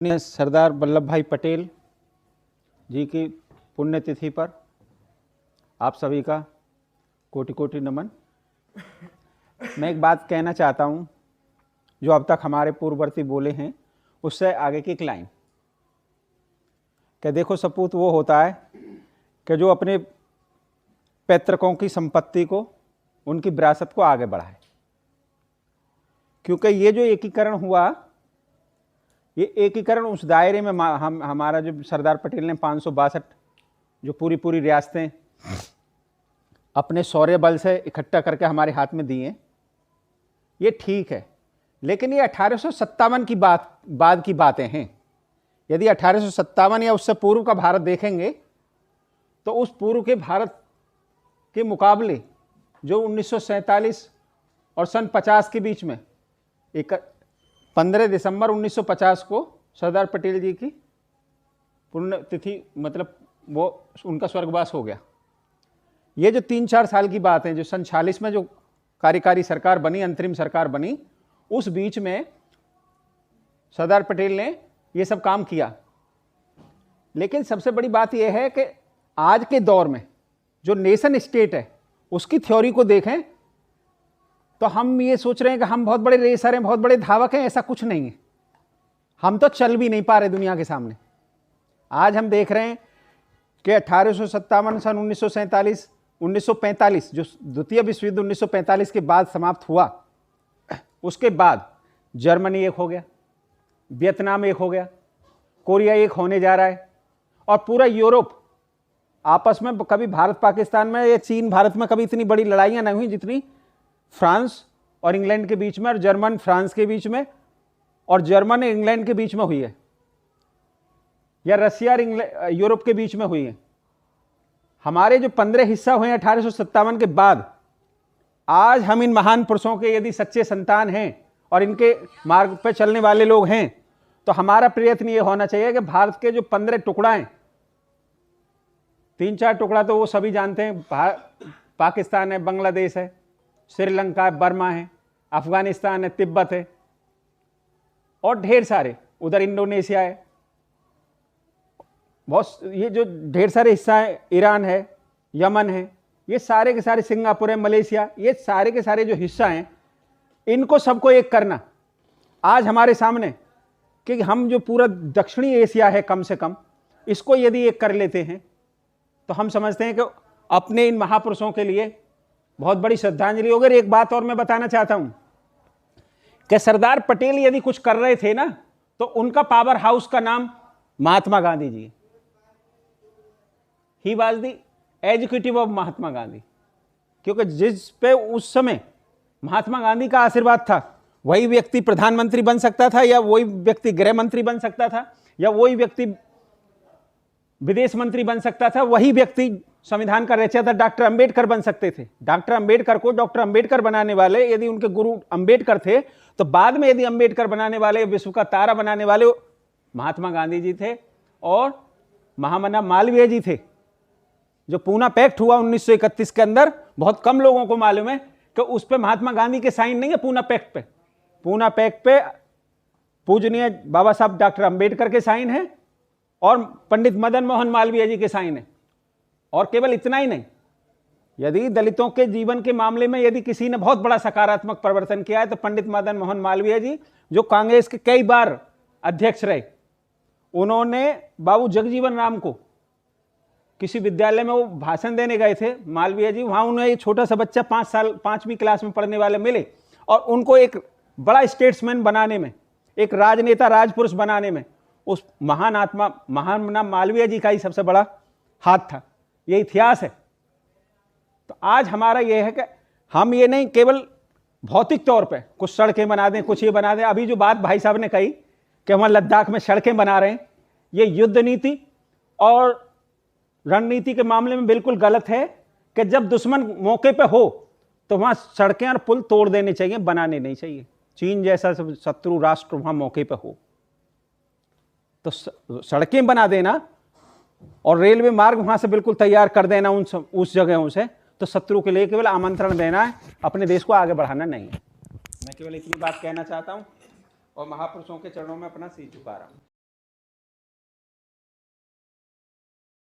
सरदार वल्लभ भाई पटेल जी की पुण्यतिथि पर आप सभी का कोटि कोटि नमन। मैं एक बात कहना चाहता हूं, जो अब तक हमारे पूर्ववर्ती बोले हैं उससे आगे की एक लाइन कि देखो सपूत वो होता है कि जो अपने पैतृकों की संपत्ति को, उनकी विरासत को आगे बढ़ाए। क्योंकि ये जो एकीकरण हुआ, ये एकीकरण उस दायरे में हमारा जो सरदार पटेल ने 562 जो पूरी रियासतें अपने शौर्य बल से इकट्ठा करके हमारे हाथ में दी हैं, ये ठीक है। लेकिन ये 1857 की बाद की बातें हैं। यदि 1857 या उससे पूर्व का भारत देखेंगे तो उस पूर्व के भारत के मुकाबले जो 1947 और सन 50 के बीच में 15 दिसंबर 1950 को सरदार पटेल जी की पुण्यतिथि, मतलब वो उनका स्वर्गवास हो गया। ये जो 3-4 साल की बात है, जो सन 46 में जो कार्यकारी सरकार बनी, अंतरिम सरकार बनी, उस बीच में सरदार पटेल ने ये सब काम किया। लेकिन सबसे बड़ी बात यह है कि आज के दौर में जो नेशन स्टेट है उसकी थ्योरी को देखें तो हम ये सोच रहे हैं कि हम बहुत बड़े रेसर हैं, बहुत बड़े धावक हैं। ऐसा कुछ नहीं है। हम तो चल भी नहीं पा रहे दुनिया के सामने। आज हम देख रहे हैं कि 1857 सन 1947 1945 जो द्वितीय विश्व युद्ध 1945 के बाद समाप्त हुआ, उसके बाद जर्मनी एक हो गया, वियतनाम एक हो गया, कोरिया एक होने जा रहा है, और पूरा यूरोप आपस में, कभी भारत पाकिस्तान में या चीन भारत में कभी इतनी बड़ी लड़ाइयाँ नहीं हुई जितनी फ्रांस और इंग्लैंड के बीच में, और जर्मन फ्रांस के बीच में, और जर्मन इंग्लैंड के बीच में हुई है, या रसिया और यूरोप के बीच में हुई है। हमारे जो 15 हिस्सा हुए 1857 के बाद, आज हम इन महान पुरुषों के यदि सच्चे संतान हैं और इनके मार्ग पर चलने वाले लोग हैं, तो हमारा प्रयत्न ये होना चाहिए कि भारत के जो 15 टुकड़ा हैं, 3-4 टुकड़ा तो वो सभी जानते हैं, पाकिस्तान है, बांग्लादेश है, श्रीलंका है, बर्मा है, अफगानिस्तान है, तिब्बत है, और ढेर सारे उधर इंडोनेशिया है, बहुत ये जो ढेर सारे हिस्सा है, ईरान है, यमन है, ये सारे के सारे, सिंगापुर है, मलेशिया, ये सारे के सारे जो हिस्सा हैं, इनको सबको एक करना आज हमारे सामने, कि हम जो पूरा दक्षिणी एशिया है कम से कम, इसको यदि एक कर लेते हैं तो हम समझते हैं कि अपने इन महापुरुषों के लिए बहुत बड़ी श्रद्धांजलि होगी। एक बात और मैं बताना चाहता हूं कि सरदार पटेल यदि कुछ कर रहे थे ना, तो उनका पावर हाउस का नाम Mahatma Gandhi ji. He was the executive of Mahatma Gandhi, क्योंकि जिस पे उस समय महात्मा गांधी का आशीर्वाद था, वही व्यक्ति प्रधानमंत्री बन सकता था, या वही व्यक्ति गृह मंत्री बन सकता था, या वही व्यक्ति विदेश मंत्री बन सकता था, वही व्यक्ति संविधान का रचयिता डॉक्टर अंबेडकर बन सकते थे। डॉक्टर अंबेडकर को डॉक्टर अंबेडकर बनाने वाले यदि उनके गुरु अंबेडकर थे, तो बाद में यदि अंबेडकर बनाने वाले, विश्व का तारा बनाने वाले महात्मा गांधी जी थे, और महामना मालवीय जी थे। जो पूना पैक्ट हुआ 1931 के अंदर, बहुत कम लोगों को मालूम है कि उस पर महात्मा गांधी के साइन नहीं है। पूना पैक्ट पे, पूना पैक्ट पे पूजनीय बाबा साहब डॉक्टर अंबेडकर के साइन है और पंडित मदन मोहन मालवीय जी के साइन है। और केवल इतना ही नहीं, यदि दलितों के जीवन के मामले में यदि किसी ने बहुत बड़ा सकारात्मक परिवर्तन किया है, तो पंडित मदन मोहन मालवीय जी, जो कांग्रेस के कई बार अध्यक्ष रहे, उन्होंने बाबू जगजीवन राम को किसी विद्यालय में वो भाषण देने गए थे, मालवीय जी, वहां उन्हें एक छोटा सा बच्चा 5वीं क्लास में पढ़ने वाले मिले, और उनको एक बड़ा स्टेट्समैन बनाने में, एक राजनेता, राजपुरुष बनाने में उस महान आत्मा, महान मालवीय जी का ही सबसे बड़ा हाथ था। ये इतिहास है। तो आज हमारा ये है कि हम ये नहीं केवल भौतिक तौर पे कुछ सड़कें बना दें, कुछ ये बना दें। अभी जो बात भाई साहब ने कही कि हम लद्दाख में सड़कें बना रहे हैं, ये युद्ध नीति और रणनीति के मामले में बिल्कुल गलत है कि जब दुश्मन मौके पे हो तो वहां सड़कें और पुल तोड़ देने चाहिए, बनाने नहीं चाहिए। चीन जैसा शत्रु राष्ट्र वहां मौके पे हो तो सड़कें बना देना और रेलवे मार्ग वहां से बिल्कुल तैयार कर देना उस जगहों से, तो शत्रु के लिए केवल आमंत्रण देना है, अपने देश को आगे बढ़ाना नहीं है। मैं केवल इतनी बात कहना चाहता हूं और महापुरुषों के चरणों में अपना सिर झुका रहा हूं।